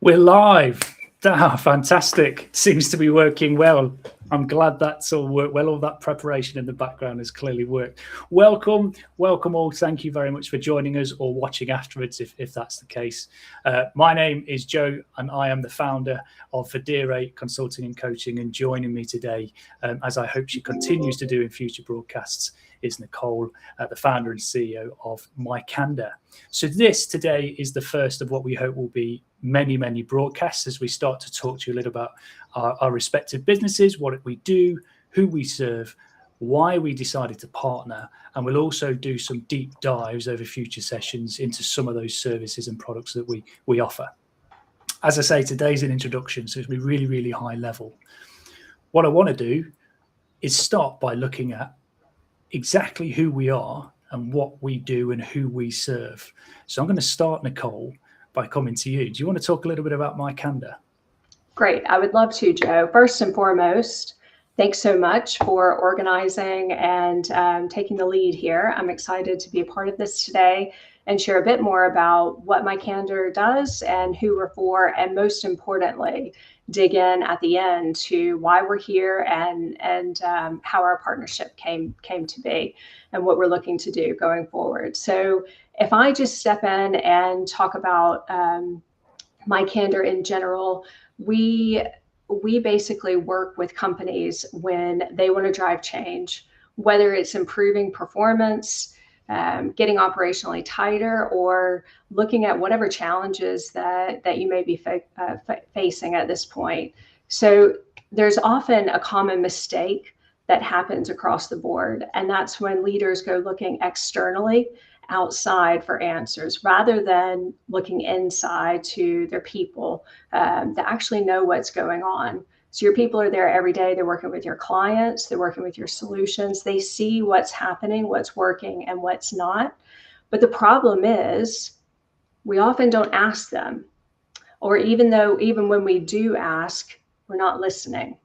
We're live. Fantastic. Seems to be working well. I'm glad that's all worked well. All that preparation in the background has clearly worked. Welcome all. Thank you very much for joining us or watching afterwards if that's the case. My name is Joe and I am the founder of Videre Consulting and Coaching, and joining me today, as I hope she continues to do in future broadcasts, is Nicole, the founder and CEO of myCandr. So this today is the first of what we hope will be many broadcasts as we start to talk to you a little about our respective businesses, what we do, who we serve, why we decided to partner, and we'll also do some deep dives over future sessions into some of those services and products that we offer. As I say, today's an introduction, so it'll be really high level. What I want to do is start by looking at exactly who we are and what we do and who we serve. So I'm going to start, Nicole, by coming to you. Do you want to talk a little bit about myCandr? Great. I would love to, Joe. First and foremost, thanks so much for organizing and taking the lead here. I'm excited to be a part of this today and share a bit more about what myCandr does and who we're for, and most importantly, dig in at the end to why we're here and how our partnership came to be and what we're looking to do going forward. So if I just step in and talk about myCandr in general, we basically work with companies when they want to drive change, whether it's improving performance, getting operationally tighter, or looking at whatever challenges that you may be facing at this point. So there's often a common mistake that happens across the board, and that's when leaders go looking externally outside for answers rather than looking inside to their people that actually know what's going on. So your people are there every day. They're working with your clients. They're working with your solutions. They see what's happening, what's working, and what's not. But the problem is we often don't ask them, or even when we do ask, we're not listening.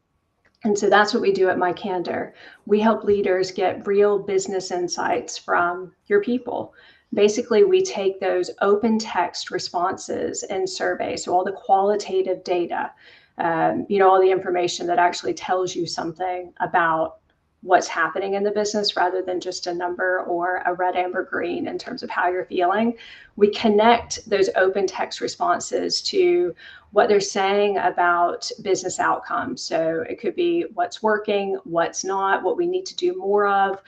And so that's what we do at myCandr. We help leaders get real business insights from your people. Basically, we take those open text responses and surveys, so all the qualitative data, all the information that actually tells you something about what's happening in the business rather than just a number or a red, amber, green in terms of how you're feeling. We connect those open text responses to what they're saying about business outcomes. So it could be what's working, what's not, what we need to do more of.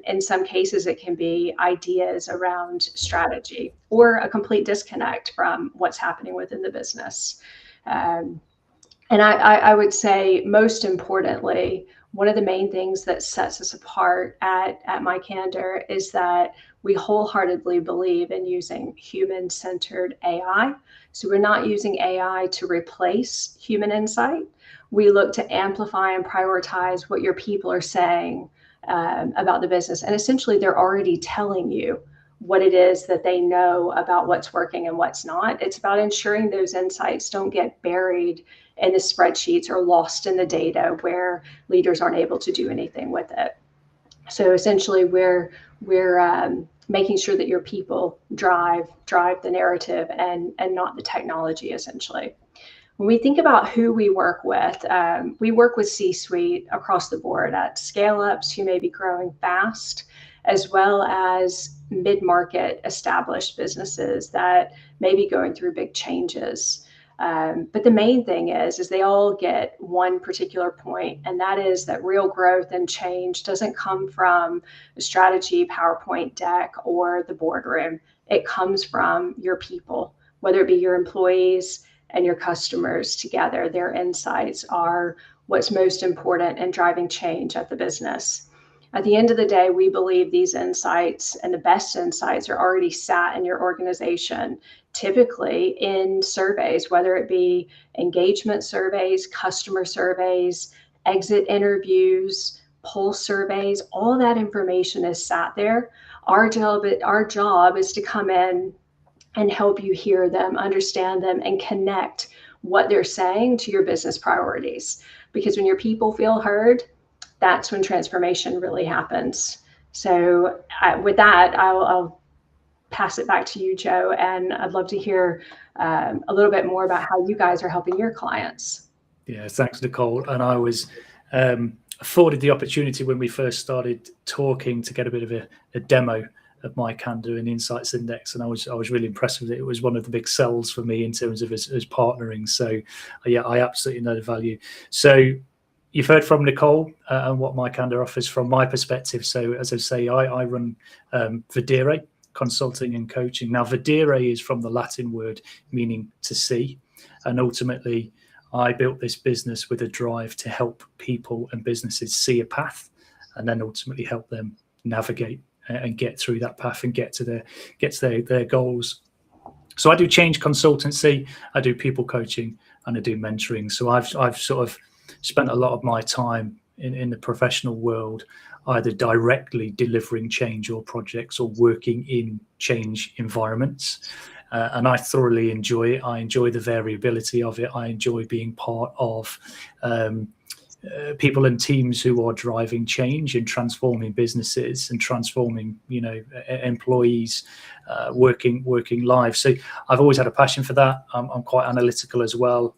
In some cases, it can be ideas around strategy or a complete disconnect from what's happening within the business. And I would say, most importantly, one of the main things that sets us apart at myCandr is that we wholeheartedly believe in using human-centered AI. So we're not using AI to replace human insight. We look to amplify and prioritize what your people are saying about the business. And essentially, they're already telling you what it is that they know about what's working and what's not. It's about ensuring those insights don't get buried in the spreadsheets or lost in the data where leaders aren't able to do anything with it. So essentially, we're making sure that your people drive the narrative and not the technology, essentially. When we think about who we work with C-suite across the board at scale-ups who may be growing fast, as well as mid-market established businesses that may be going through big changes. But the main thing is they all get one particular point, and that is that real growth and change doesn't come from a strategy PowerPoint deck or the boardroom. It comes from your people, whether it be your employees and your customers together. Their insights are what's most important in driving change at the business. At the end of the day, we believe these insights and the best insights are already sat in your organization, typically in surveys, whether it be engagement surveys, customer surveys, exit interviews, pulse surveys. All that information is sat there. Our job is to come in and help you hear them, understand them, and connect what they're saying to your business priorities. Because when your people feel heard, that's when transformation really happens. So with that, I'll pass it back to you, Joe, and I'd love to hear a little bit more about how you guys are helping your clients. Yeah, thanks, Nicole. And I was afforded the opportunity when we first started talking to get a bit of a demo of myCandr and Insights Index, and I was really impressed with it. It was one of the big sells for me in terms of as partnering. So yeah, I absolutely know the value. So you've heard from Nicole and what myCandr offers from my perspective. So as I say, I run Videre consulting and coaching. Now Videre is from the Latin word meaning to see, and ultimately I built this business with a drive to help people and businesses see a path, and then ultimately help them navigate and get through that path and get to their goals. So I do change consultancy, I do people coaching, and I do mentoring. So I've sort of spent a lot of my time in the professional world either directly delivering change or projects or working in change environments. And I thoroughly enjoy it. I enjoy the variability of it. I enjoy being part of people and teams who are driving change and transforming businesses and transforming, employees working lives. So I've always had a passion for that. I'm quite analytical as well,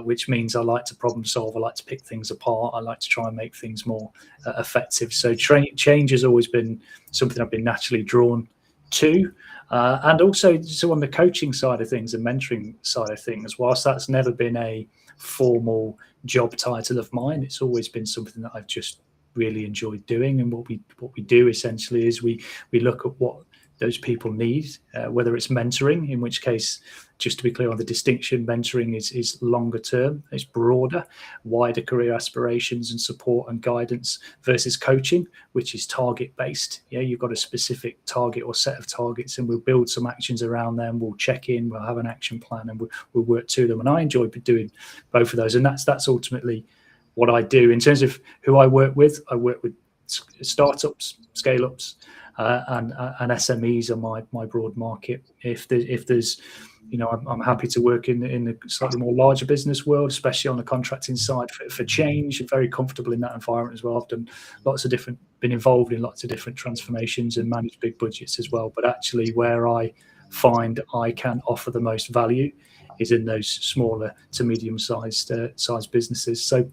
which means I like to problem solve. I like to pick things apart. I like to try and make things more effective. So change has always been something I've been naturally drawn to. And also, so on the coaching side of things and mentoring side of things, whilst that's never been a formal job title of mine, it's always been something that I've just really enjoyed doing. And what we do essentially is we look at what those people need, whether it's mentoring, in which case, just to be clear on the distinction, mentoring is longer term, it's broader, wider career aspirations and support and guidance, versus coaching, which is target based. Yeah, you've got a specific target or set of targets, and we'll build some actions around them. We'll check in, we'll have an action plan, and we'll work to them. And I enjoy doing both of those, and that's ultimately what I do. In terms of who I work with startups, scale ups, and SMEs are my broad market. If there's, I'm happy to work in the slightly more larger business world, especially on the contracting side for change. I'm very comfortable in that environment as well. I've done been involved in lots of different transformations and managed big budgets as well. But actually, where I find I can offer the most value is in those smaller to medium-sized businesses. So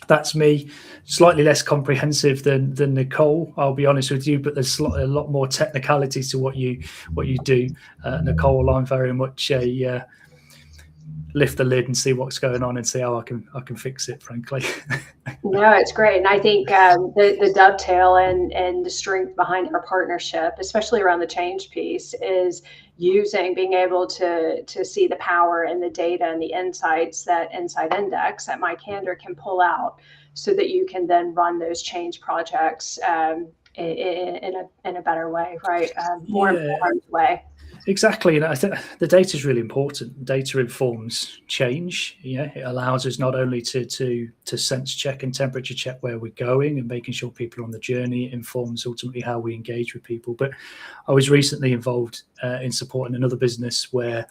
that's me. Slightly less comprehensive than Nicole, I'll be honest with you, but there's a lot more technicality to what you do. Nicole, I'm very much a lift the lid and see what's going on and see how I can fix it, frankly. No, it's great. And I think the dovetail and the strength behind our partnership, especially around the change piece, is being able to see the power and the data and the insights that Inside Index at myCandr can pull out, so that you can then run those change projects in a better way, right? More informed way. Exactly, and I think the data is really important. Data informs change. Yeah, it allows us not only to sense check and temperature check where we're going and making sure people are on the journey. It informs ultimately how we engage with people. But I was recently involved in supporting another business where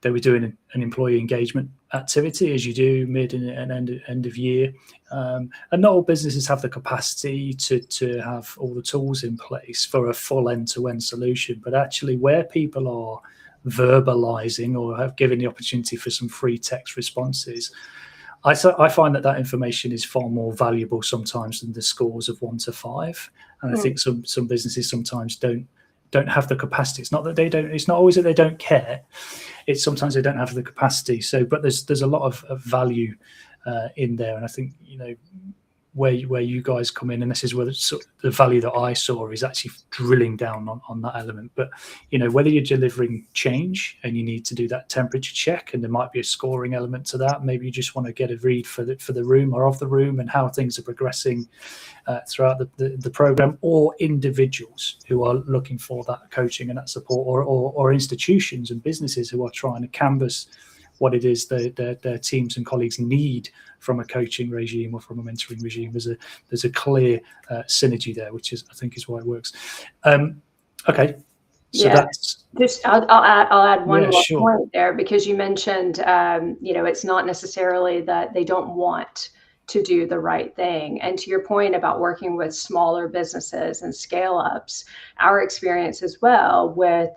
they were doing an employee engagement activity, as you do mid and end of year. And not all businesses have the capacity to have all the tools in place for a full end-to-end solution. But actually, where people are verbalizing or have given the opportunity for some free text responses, I find that information is far more valuable sometimes than the scores of 1 to 5. And I think some businesses sometimes don't have the capacity. It's not that they don't. It's not always that they don't care. It's sometimes they don't have the capacity. So, but there's a lot of value in there, and I think where you guys come in, and this is where the value that I saw is actually drilling down on that element. But whether you're delivering change and you need to do that temperature check, and there might be a scoring element to that. Maybe you just want to get a read for the room or of the room and how things are progressing throughout the program, or individuals who are looking for that coaching and that support, or institutions and businesses who are trying to canvas what it is their teams and colleagues need from a coaching regime or from a mentoring regime. There's a clear synergy there, which I think is why it works. Okay, so that's just I'll add one more point there, because you mentioned it's not necessarily that they don't want to do the right thing. And to your point about working with smaller businesses and scale ups, our experience as well with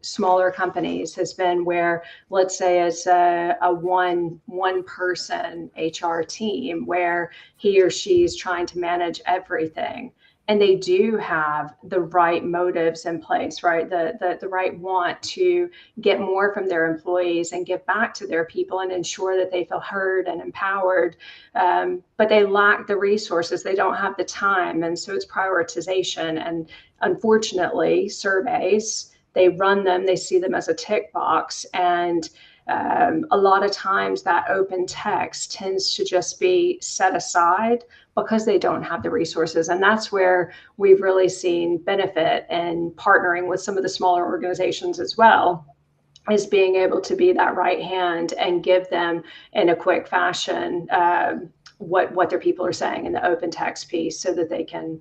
smaller companies has been where, let's say it's a one person HR team where he or she is trying to manage everything. And they do have the right motives in place, right? The right want to get more from their employees and give back to their people and ensure that they feel heard and empowered. But they lack the resources. They don't have the time. And so it's prioritization. And unfortunately, surveys, they run them, they see them as a tick box. And a lot of times that open text tends to just be set aside because they don't have the resources. And that's where we've really seen benefit in partnering with some of the smaller organizations as well, is being able to be that right hand and give them in a quick fashion what their people are saying in the open text piece, so that they can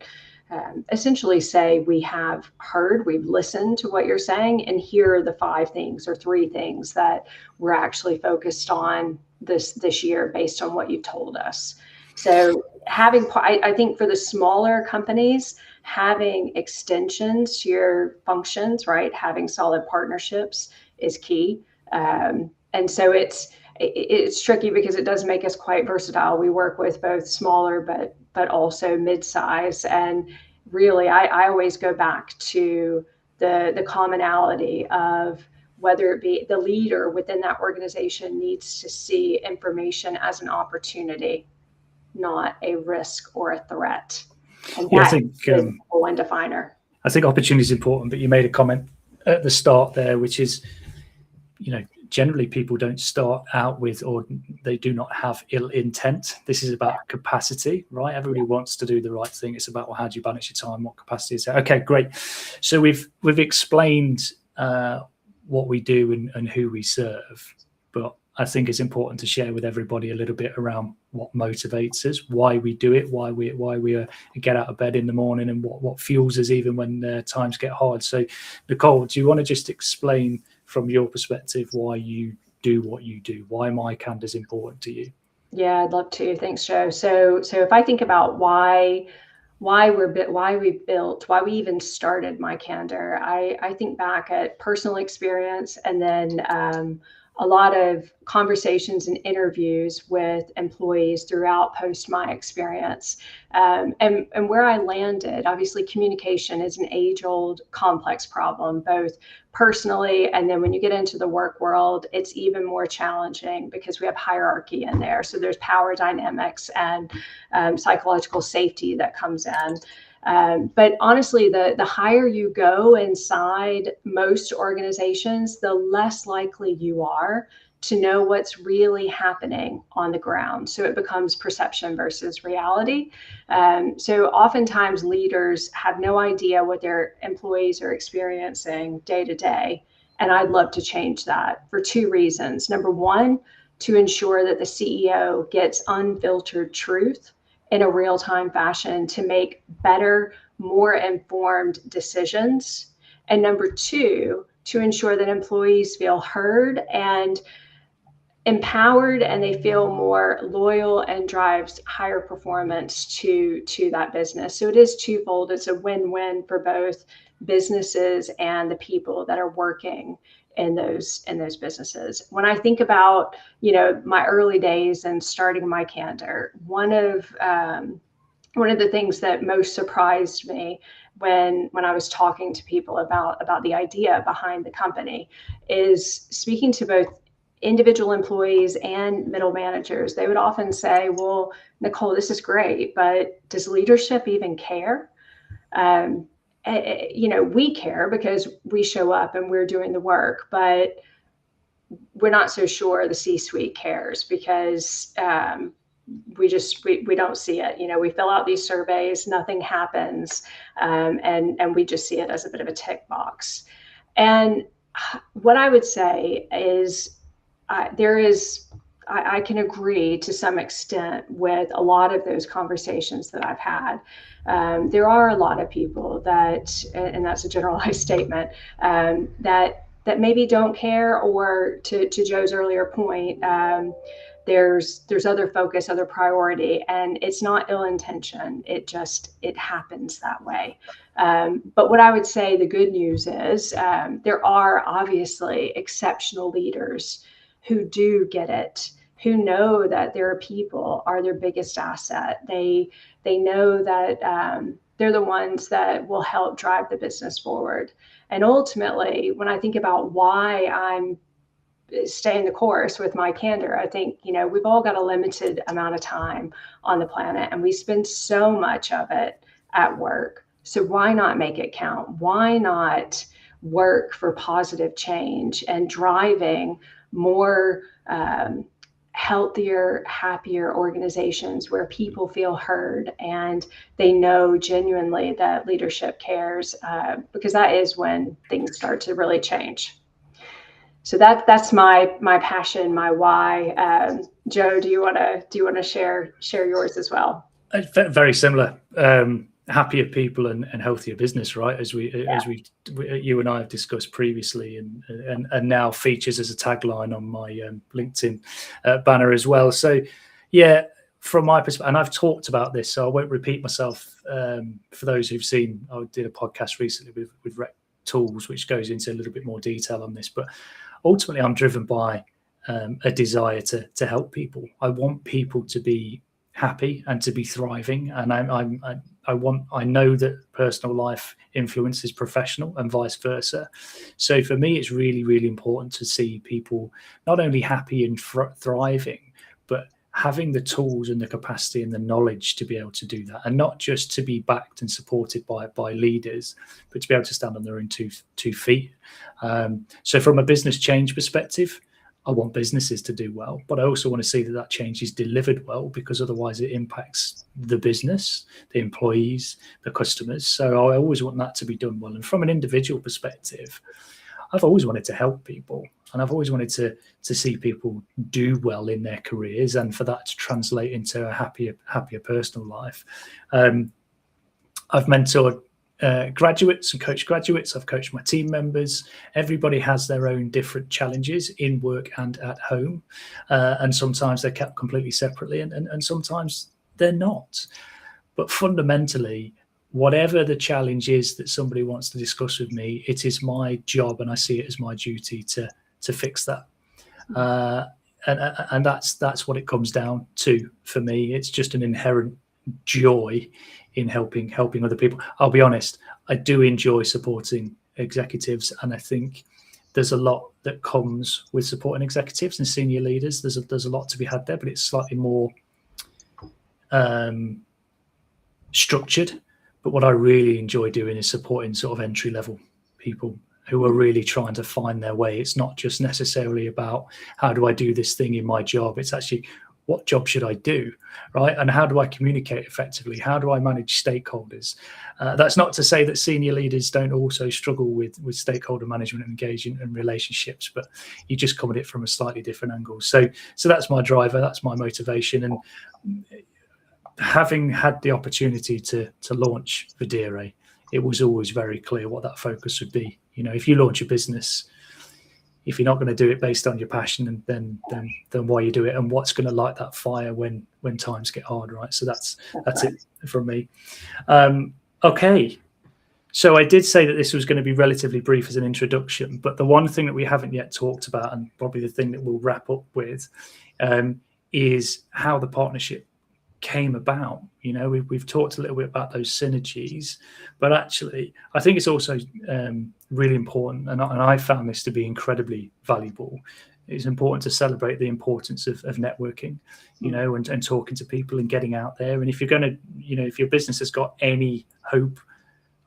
essentially say, we have heard, we've listened to what you're saying, and here are the 5 things or 3 things that we're actually focused on this year based on what you've told us. So I think for the smaller companies, having extensions to your functions, right, having solid partnerships is key. And so it's tricky because it does make us quite versatile. We work with both smaller but also mid-size. And really, I always go back to the commonality of whether it be the leader within that organization needs to see information as an opportunity, not a risk or a threat. And I think is one definer. I think opportunity is important, but you made a comment at the start there, which is, generally people don't start out with, or they do not have ill intent. This is about capacity, right? Everybody wants to do the right thing. It's about, well, how do you balance your time? What capacity is there? Okay, great. So we've explained what we do and who we serve, but I think it's important to share with everybody a little bit around what motivates us, why we do it, why we get out of bed in the morning, and what fuels us even when times get hard. So, Nicole, do you want to just explain from your perspective why you do what you do, why myCandr is important to you? Yeah, I'd love to. Thanks, Joe. So if I think about why we even started myCandr, I think back at personal experience, and then a lot of conversations and interviews with employees throughout post my experience. And where I landed, obviously communication is an age-old complex problem, both personally, and then when you get into the work world, it's even more challenging because we have hierarchy in there. So there's power dynamics and psychological safety that comes in. But honestly, the higher you go inside most organizations, the less likely you are to know what's really happening on the ground. So it becomes perception versus reality. So oftentimes leaders have no idea what their employees are experiencing day to day. And I'd love to change that for two reasons. Number one, to ensure that the CEO gets unfiltered truth in a real-time fashion to make better, more informed decisions. And number two, to ensure that employees feel heard and empowered, and they feel more loyal and drives higher performance to that business. So it is twofold. It's a win-win for both businesses and the people that are working in those businesses. When I think about, my early days and starting myCandr, one of the things that most surprised me when I was talking to people about the idea behind the company is speaking to both individual employees and middle managers. They would often say, well, Nicole, this is great, but does leadership even care? We care because we show up and we're doing the work, but we're not so sure the C-suite cares because we don't see it. We fill out these surveys, nothing happens, and we just see it as a bit of a tick box. And what I would say is I can agree to some extent with a lot of those conversations that I've had. There are a lot of people that, and that's a generalized statement, that maybe don't care, or to Joe's earlier point, there's other focus, other priority, and it's not ill intention. It happens that way. But what I would say, the good news is there are obviously exceptional leaders who do get it, who know that their people are their biggest asset. They know that they're the ones that will help drive the business forward. And ultimately, when I think about why I'm staying the course with myCandr, I think, we've all got a limited amount of time on the planet, and we spend so much of it at work. So why not make it count? Why not work for positive change and driving more healthier, happier organizations where people feel heard and they know genuinely that leadership cares, because that is when things start to really change. So that's my passion, my why. Joe, do you want to share yours as well? Very similar. Happier people and healthier business, right? As you and I have discussed previously, and now features as a tagline on my LinkedIn banner as well. So, yeah, from my perspective, and I've talked about this, so I won't repeat myself. For those who've seen, I did a podcast recently with Rec Tools, which goes into a little bit more detail on this. But ultimately, I'm driven by a desire to help people. I want people to be happy and to be thriving, and I know that personal life influences professional and vice versa. So for me, it's really, really important to see people not only happy and thriving, but having the tools and the capacity and the knowledge to be able to do that, and not just to be backed and supported by leaders, but to be able to stand on their own two feet. So from a business change perspective, I want businesses to do well, but I also want to see that change is delivered well, because otherwise it impacts the business, the employees, the customers. So I always want that to be done well. And from an individual perspective, I've always wanted to help people, and I've always wanted to see people do well in their careers, and for that to translate into a happier personal life. I've mentored graduates and coached graduates. I've coached my team members. Everybody has their own different challenges in work and at home, and sometimes they're kept completely separately, and sometimes they're not. But fundamentally, whatever the challenge is that somebody wants to discuss with me, it is my job, and I see it as my duty to fix that. And that's what it comes down to for me. It's just an inherent joy in helping other people. I'll be honest, I do enjoy supporting executives, and I think there's a lot that comes with supporting executives and senior leaders. There's a lot to be had there, but it's slightly more structured. But what I really enjoy doing is supporting sort of entry-level people who are really trying to find their way. It's not just necessarily about how do I do this thing in my job. It's actually, what job should I do, right? And how do I communicate effectively? How do I manage stakeholders? That's not to say that senior leaders don't also struggle with stakeholder management and engagement and relationships, but you just come at it from a slightly different angle. So that's my driver, that's my motivation. And having had the opportunity to launch Videre, it was always very clear what that focus would be. You know, if you launch a business, if you're not going to do it based on your passion, then why you do it, and what's going to light that fire when times get hard, right? So that's it from me. Okay, so I did say that this was going to be relatively brief as an introduction, but the one thing that we haven't yet talked about, and probably the thing that we'll wrap up with, is how the partnership came about. You know, we've talked a little bit about those synergies, but actually I think it's also really important, and I found this to be incredibly valuable. It's important to celebrate the importance of networking, you know, and talking to people and getting out there. And if you're going to, you know, if your business has got any hope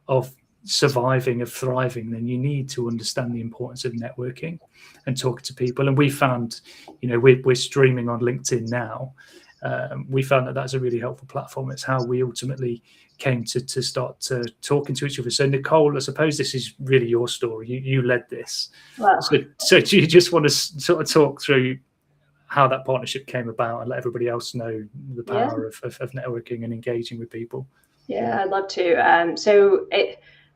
of surviving, of thriving, then you need to understand the importance of networking and talking to people. And we found, you know, we're streaming on LinkedIn now. We found that that's a really helpful platform. It's how we ultimately came to start talking to each other. So Nicole, I suppose this is really your story. You led this. Wow. So do you just want to sort of talk through how that partnership came about and let everybody else know the power of networking and engaging with people? Yeah, I'd love to. So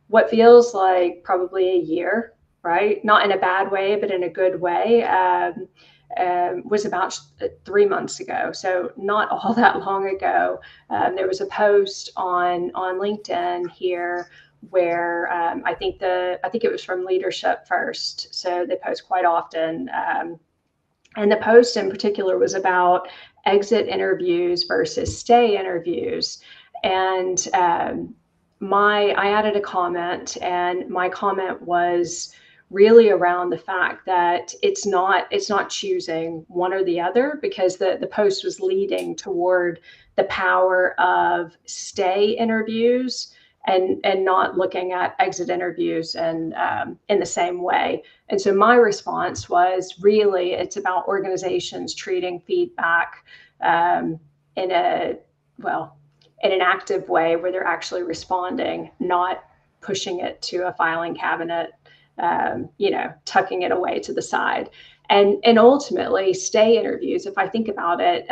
what feels like probably a year, right? Not in a bad way, but in a good way. Was about 3 months ago, so not all that long ago. There was a post on LinkedIn here where I think it was from Leadership First, so they post quite often. And the post in particular was about exit interviews versus stay interviews. And I added a comment, and my comment was really around the fact that it's not choosing one or the other, because the post was leading toward the power of stay interviews and not looking at exit interviews and in the same way. And so my response was, really, it's about organizations treating feedback in an active way where they're actually responding, not pushing it to a filing cabinet, tucking it away to the side. And ultimately, stay interviews, if I think about it,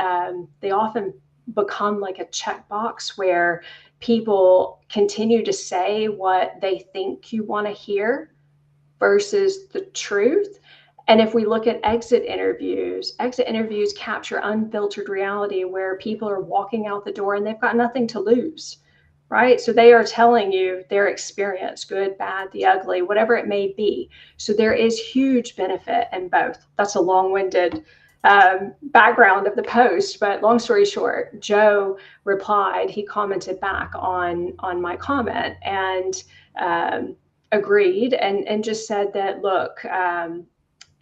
they often become like a checkbox where people continue to say what they think you want to hear versus the truth. And if we look at exit interviews capture unfiltered reality where people are walking out the door and they've got nothing to lose. Right? So they are telling you their experience, good, bad, the ugly, whatever it may be. So there is huge benefit in both. That's a long-winded background of the post, but long story short, Joe replied, he commented back on my comment and agreed and just said that, look,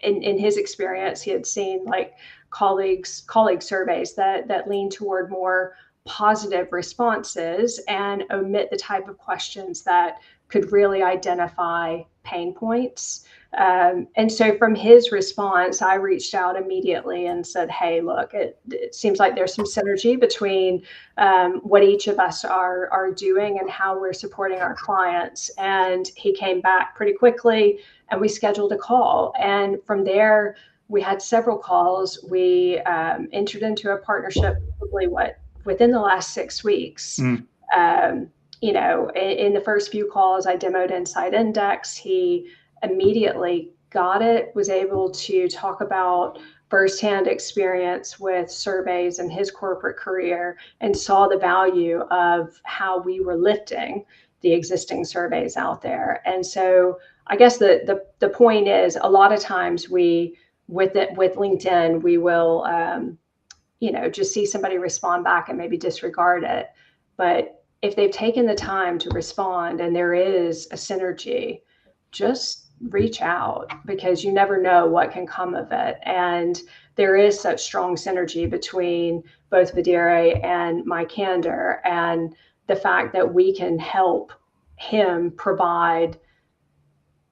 in his experience, he had seen like colleague surveys that lean toward more positive responses and omit the type of questions that could really identify pain points. And so from his response, I reached out immediately and said, hey, look, it seems like there's some synergy between what each of us are doing and how we're supporting our clients. And he came back pretty quickly and we scheduled a call. And from there, we had several calls. We entered into a partnership probably within the last 6 weeks. In the first few calls, I demoed Inside Index. He immediately got it, was able to talk about firsthand experience with surveys in his corporate career and saw the value of how we were lifting the existing surveys out there. And so I guess the point is, a lot of times with LinkedIn, we will just see somebody respond back and maybe disregard it. But if they've taken the time to respond and there is a synergy, just reach out, because you never know what can come of it. And there is such strong synergy between both Videre and myCandr. And the fact that we can help him provide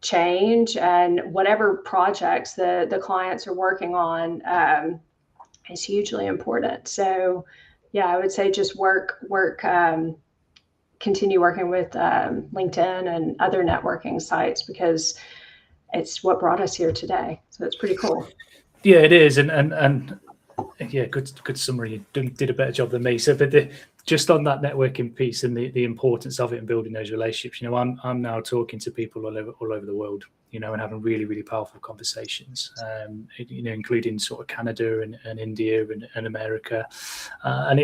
change and whatever projects the clients are working on is hugely important. So yeah, I would say just continue working with LinkedIn and other networking sites, because it's what brought us here today. So it's pretty cool. Yeah, it is. And yeah, good summary. You did a better job than me. So, but just on that networking piece and the importance of it and building those relationships, I'm now talking to people all over the world, and having really, really powerful conversations, including sort of Canada and India and America. And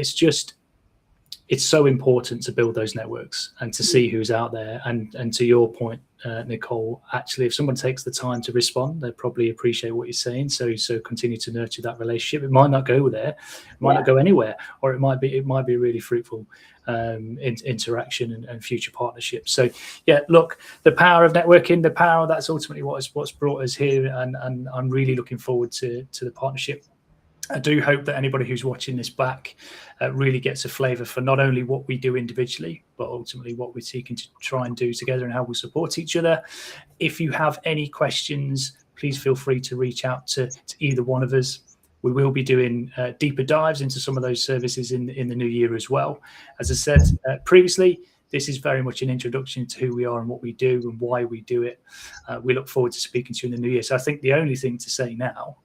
it's so important to build those networks and to see who's out there. And to your point, Nicole, actually, if someone takes the time to respond, they probably appreciate what you're saying. So continue to nurture that relationship. It might not go there, it might not go anywhere, or it might be a really fruitful interaction and future partnerships. So yeah, look, the power of networking, that's ultimately what's brought us here, and I'm really looking forward to the partnership. I do hope that anybody who's watching this back really gets a flavour for not only what we do individually, but ultimately what we're seeking to try and do together and how we support each other. If you have any questions, please feel free to reach out to either one of us. We will be doing deeper dives into some of those services in the new year as well. As I said previously, this is very much an introduction to who we are and what we do and why we do it. We look forward to speaking to you in the new year. So I think the only thing to say now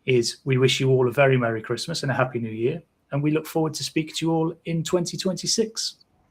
is we wish you all a very Merry Christmas and a Happy New Year. And we look forward to speaking to you all in 2026.